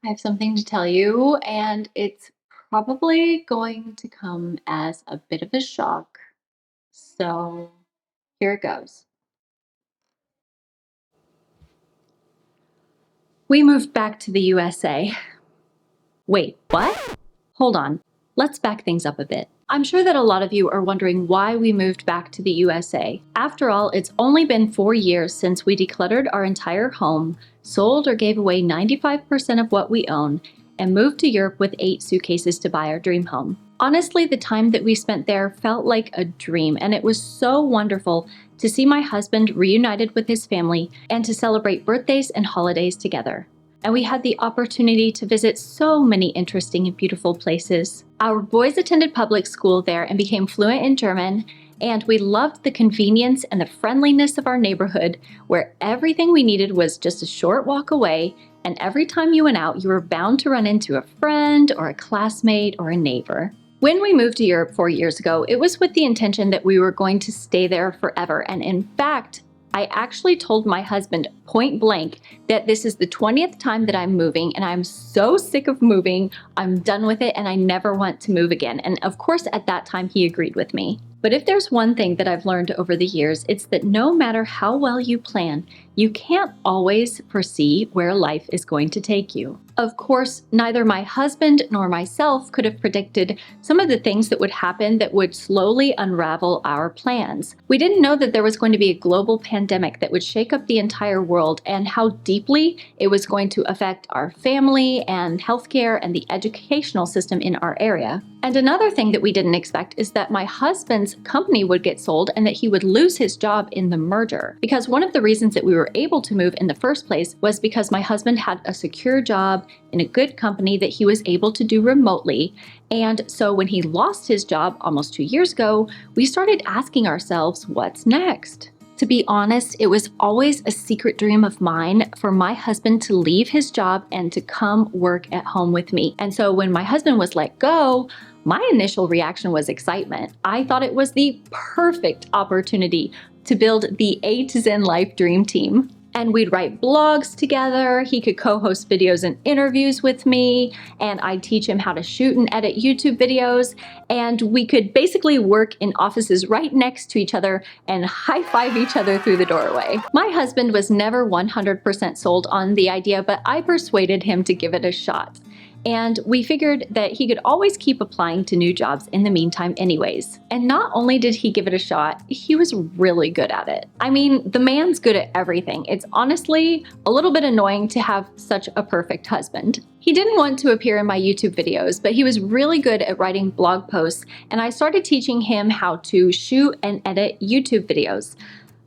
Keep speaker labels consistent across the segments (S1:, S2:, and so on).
S1: I have something to tell you, and it's probably going to come as a bit of a shock. So here it goes. We moved back to the USA. Wait, what? Hold on. Let's back things up a bit. I'm sure that a lot of you are wondering why we moved back to the USA. After all, it's only been 4 years since we decluttered our entire home, sold or gave away 95% of what we own, and moved to Europe with 8 suitcases to buy our dream home. Honestly, the time that we spent there felt like a dream, and it was so wonderful to see my husband reunited with his family and to celebrate birthdays and holidays together. And we had the opportunity to visit so many interesting and beautiful places. Our boys attended public school there and became fluent in German, and we loved the convenience and the friendliness of our neighborhood, where everything we needed was just a short walk away, and every time you went out, you were bound to run into a friend or a classmate or a neighbor. When we moved to Europe 4 years ago, it was with the intention that we were going to stay there forever, and in fact, I actually told my husband point blank that this is the 20th time that I'm moving and I'm so sick of moving, I'm done with it and I never want to move again. And of course, at that time, he agreed with me. But if there's one thing that I've learned over the years, it's that no matter how well you plan, you can't always foresee where life is going to take you. Of course, neither my husband nor myself could have predicted some of the things that would happen that would slowly unravel our plans. We didn't know that there was going to be a global pandemic that would shake up the entire world and how deeply it was going to affect our family and healthcare and the educational system in our area. And another thing that we didn't expect is that my husband's company would get sold and that he would lose his job in the merger. Because one of the reasons that we were able to move in the first place was because my husband had a secure job in a good company that he was able to do remotely. And so when he lost his job almost 2 years ago, we started asking ourselves, what's next? To be honest, it was always a secret dream of mine for my husband to leave his job and to come work at home with me. And so when my husband was let go, my initial reaction was excitement. I thought it was the perfect opportunity to build the A to Zen Life Dream Team. And we'd write blogs together, he could co-host videos and interviews with me, and I'd teach him how to shoot and edit YouTube videos, and we could basically work in offices right next to each other and high-five each other through the doorway. My husband was never 100% sold on the idea, but I persuaded him to give it a shot. And we figured that he could always keep applying to new jobs in the meantime anyways. And not only did he give it a shot, he was really good at it. I mean, the man's good at everything. It's honestly a little bit annoying to have such a perfect husband. He didn't want to appear in my YouTube videos, but he was really good at writing blog posts, and I started teaching him how to shoot and edit YouTube videos.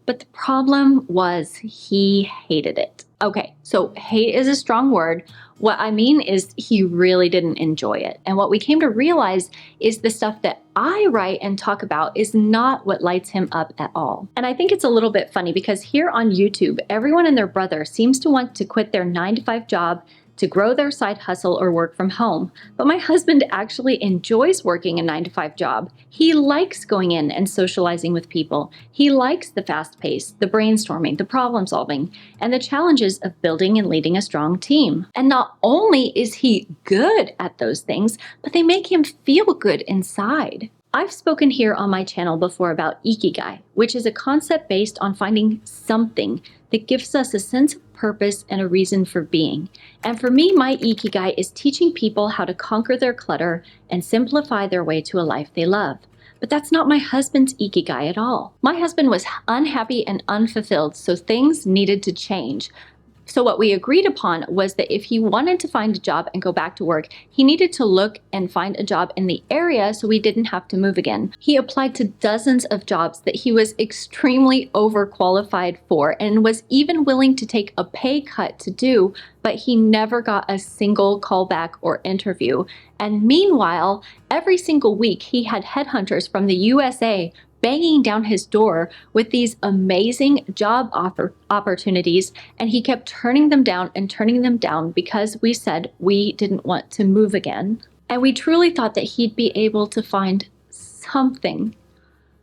S1: But the problem was he hated it. Okay, so hate is a strong word. What I mean is he really didn't enjoy it. And what we came to realize is the stuff that I write and talk about is not what lights him up at all. And I think it's a little bit funny because here on YouTube, everyone and their brother seems to want to quit their 9-to-5 job to grow their side hustle or work from home. But my husband actually enjoys working a 9-to-5 job. He likes going in and socializing with people. He likes the fast pace, the brainstorming, the problem solving, and the challenges of building and leading a strong team. And not only is he good at those things, but they make him feel good inside. I've spoken here on my channel before about ikigai, which is a concept based on finding something that gives us a sense of purpose and a reason for being. And for me, my ikigai is teaching people how to conquer their clutter and simplify their way to a life they love. But that's not my husband's ikigai at all. My husband was unhappy and unfulfilled, so things needed to change. So what we agreed upon was that if he wanted to find a job and go back to work, he needed to look and find a job in the area so we didn't have to move again. He applied to dozens of jobs that he was extremely overqualified for and was even willing to take a pay cut to do, but he never got a single callback or interview. And meanwhile, every single week he had headhunters from the USA banging down his door with these amazing job opportunities, and he kept turning them down because we said we didn't want to move again. And we truly thought that he'd be able to find something,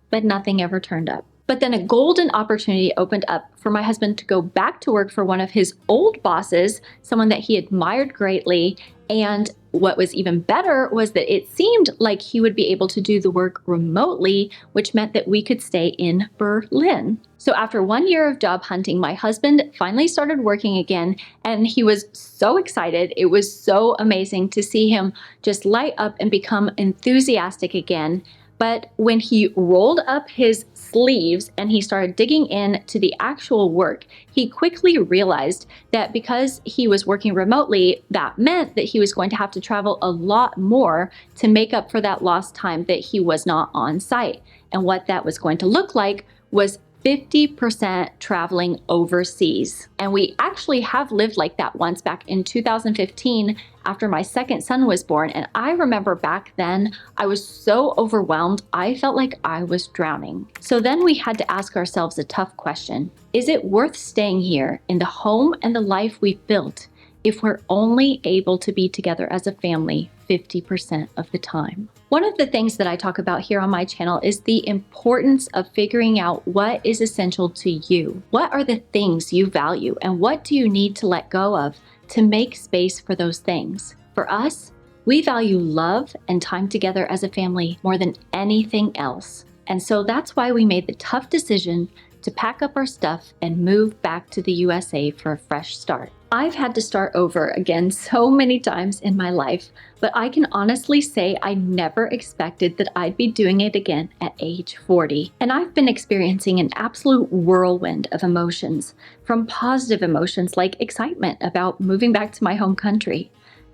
S1: but nothing ever turned up. But then a golden opportunity opened up for my husband to go back to work for one of his old bosses, someone that he admired greatly. And what was even better was that it seemed like he would be able to do the work remotely, which meant that we could stay in Berlin. So after 1 year of job hunting, my husband finally started working again, and he was so excited. It was so amazing to see him just light up and become enthusiastic again. But when he rolled up his sleeves and he started digging into the actual work, he quickly realized that because he was working remotely, that meant that he was going to have to travel a lot more to make up for that lost time that he was not on site. And what that was going to look like was 50% traveling overseas. And we actually have lived like that once back in 2015 after my second son was born. And I remember back then, I was so overwhelmed, I felt like I was drowning. So then we had to ask ourselves a tough question. Is it worth staying here in the home and the life we've built if we're only able to be together as a family 50% of the time? One of the things that I talk about here on my channel is the importance of figuring out what is essential to you. What are the things you value, and what do you need to let go of to make space for those things? For us, we value love and time together as a family more than anything else. And so that's why we made the tough decision to pack up our stuff and move back to the USA for a fresh start. I've had to start over again so many times in my life, but I can honestly say I never expected that I'd be doing it again at age 40. And I've been experiencing an absolute whirlwind of emotions, from positive emotions like excitement about moving back to my home country,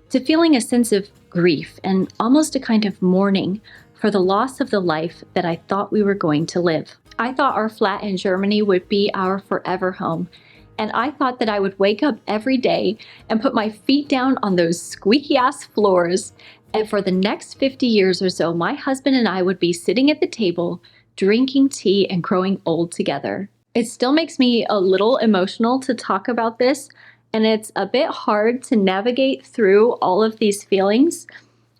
S1: to feeling a sense of grief and almost a kind of mourning for the loss of the life that I thought we were going to live. I thought our flat in Germany would be our forever home. And I thought that I would wake up every day and put my feet down on those squeaky ass floors. And for the next 50 years or so, my husband and I would be sitting at the table, drinking tea and growing old together. It still makes me a little emotional to talk about this, and it's a bit hard to navigate through all of these feelings.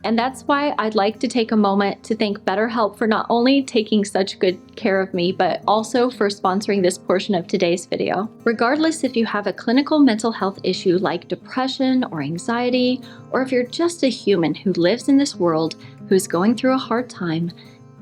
S1: And that's why I'd like to take a moment to thank BetterHelp for not only taking such good care of me, but also for sponsoring this portion of today's video. Regardless if you have a clinical mental health issue like depression or anxiety, or if you're just a human who lives in this world who's going through a hard time,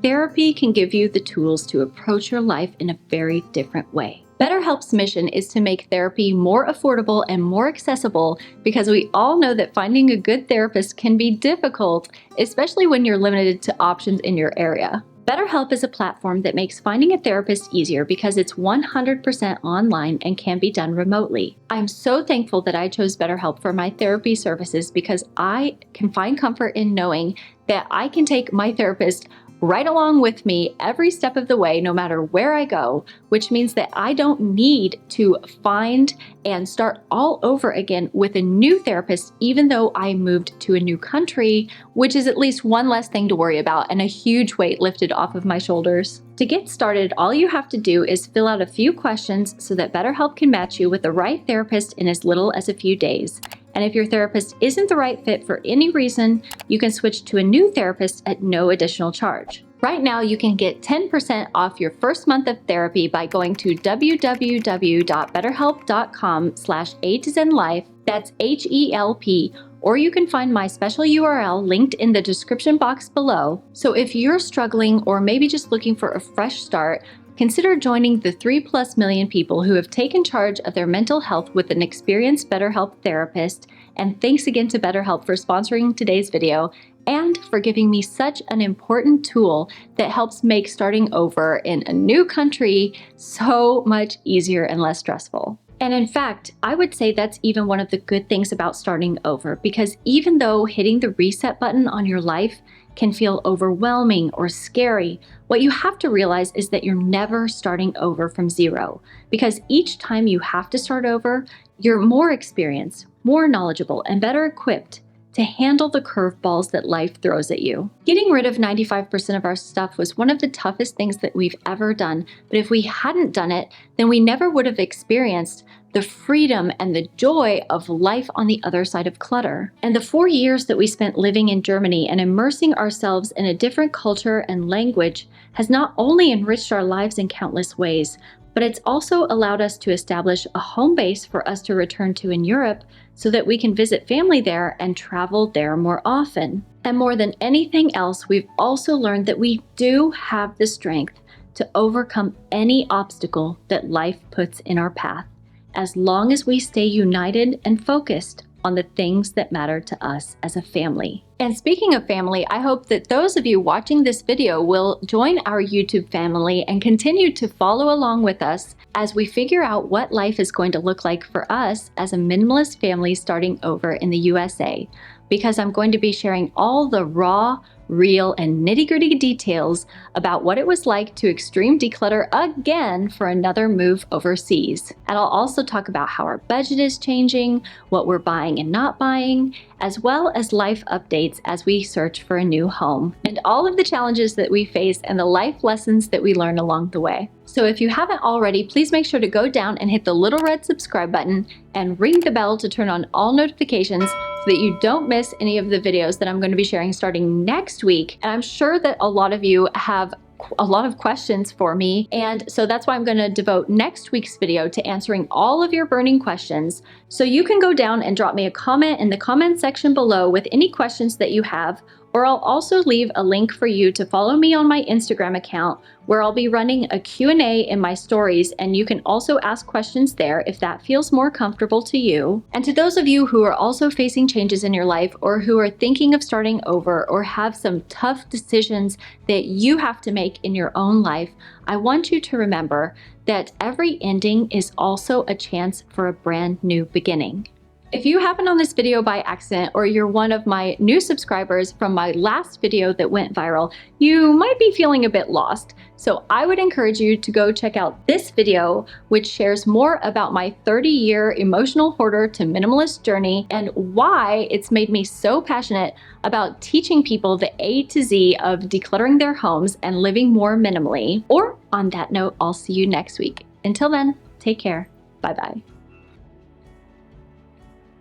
S1: therapy can give you the tools to approach your life in a very different way. BetterHelp's mission is to make therapy more affordable and more accessible, because we all know that finding a good therapist can be difficult, especially when you're limited to options in your area. BetterHelp is a platform that makes finding a therapist easier because it's 100% online and can be done remotely. I'm so thankful that I chose BetterHelp for my therapy services, because I can find comfort in knowing that I can take my therapist right along with me every step of the way, no matter where I go, which means that I don't need to find and start all over again with a new therapist, even though I moved to a new country, which is at least one less thing to worry about and a huge weight lifted off of my shoulders. To get started, all you have to do is fill out a few questions so that BetterHelp can match you with the right therapist in as little as a few days. And if your therapist isn't the right fit for any reason, you can switch to a new therapist at no additional charge. Right now, you can get 10% off your first month of therapy by going to www.betterhelp.com/A2ZenLife, that's HELP, or you can find my special URL linked in the description box below. So if you're struggling or maybe just looking for a fresh start, consider joining the 3+ million people who have taken charge of their mental health with an experienced BetterHelp therapist. And thanks again to BetterHelp for sponsoring today's video and for giving me such an important tool that helps make starting over in a new country so much easier and less stressful. And in fact, I would say that's even one of the good things about starting over, because even though hitting the reset button on your life can feel overwhelming or scary, what you have to realize is that you're never starting over from zero, because each time you have to start over, you're more experienced, more knowledgeable, and better equipped to handle the curveballs that life throws at you. Getting rid of 95% of our stuff was one of the toughest things that we've ever done, but if we hadn't done it, then we never would have experienced the freedom and the joy of life on the other side of clutter. And the 4 years that we spent living in Germany and immersing ourselves in a different culture and language has not only enriched our lives in countless ways, but it's also allowed us to establish a home base for us to return to in Europe so that we can visit family there and travel there more often. And more than anything else, we've also learned that we do have the strength to overcome any obstacle that life puts in our path, as long as we stay united and focused on the things that matter to us as a family. And speaking of family, I hope that those of you watching this video will join our YouTube family and continue to follow along with us as we figure out what life is going to look like for us as a minimalist family starting over in the USA, because I'm going to be sharing all the raw, real, and nitty-gritty details about what it was like to extreme declutter again for another move overseas. And I'll also talk about how our budget is changing, what we're buying and not buying, as well as life updates as we search for a new home, and all of the challenges that we face and the life lessons that we learn along the way. So if you haven't already, please make sure to go down and hit the little red subscribe button and ring the bell to turn on all notifications so that you don't miss any of the videos that I'm going to be sharing starting next week. And I'm sure that a lot of you have a lot of questions for me, and so that's why I'm going to devote next week's video to answering all of your burning questions. So you can go down and drop me a comment in the comment section below with any questions that you have, or I'll also leave a link for you to follow me on my Instagram account, where I'll be running a Q&A in my stories, and you can also ask questions there if that feels more comfortable to you. And to those of you who are also facing changes in your life, or who are thinking of starting over, or have some tough decisions that you have to make in your own life, I want you to remember that every ending is also a chance for a brand new beginning. If you happen on this video by accident, or you're one of my new subscribers from my last video that went viral, you might be feeling a bit lost. So I would encourage you to go check out this video, which shares more about my 30-year emotional hoarder to minimalist journey and why it's made me so passionate about teaching people the A to Z of decluttering their homes and living more minimally. Or on that note, I'll see you next week. Until then, take care. Bye-bye.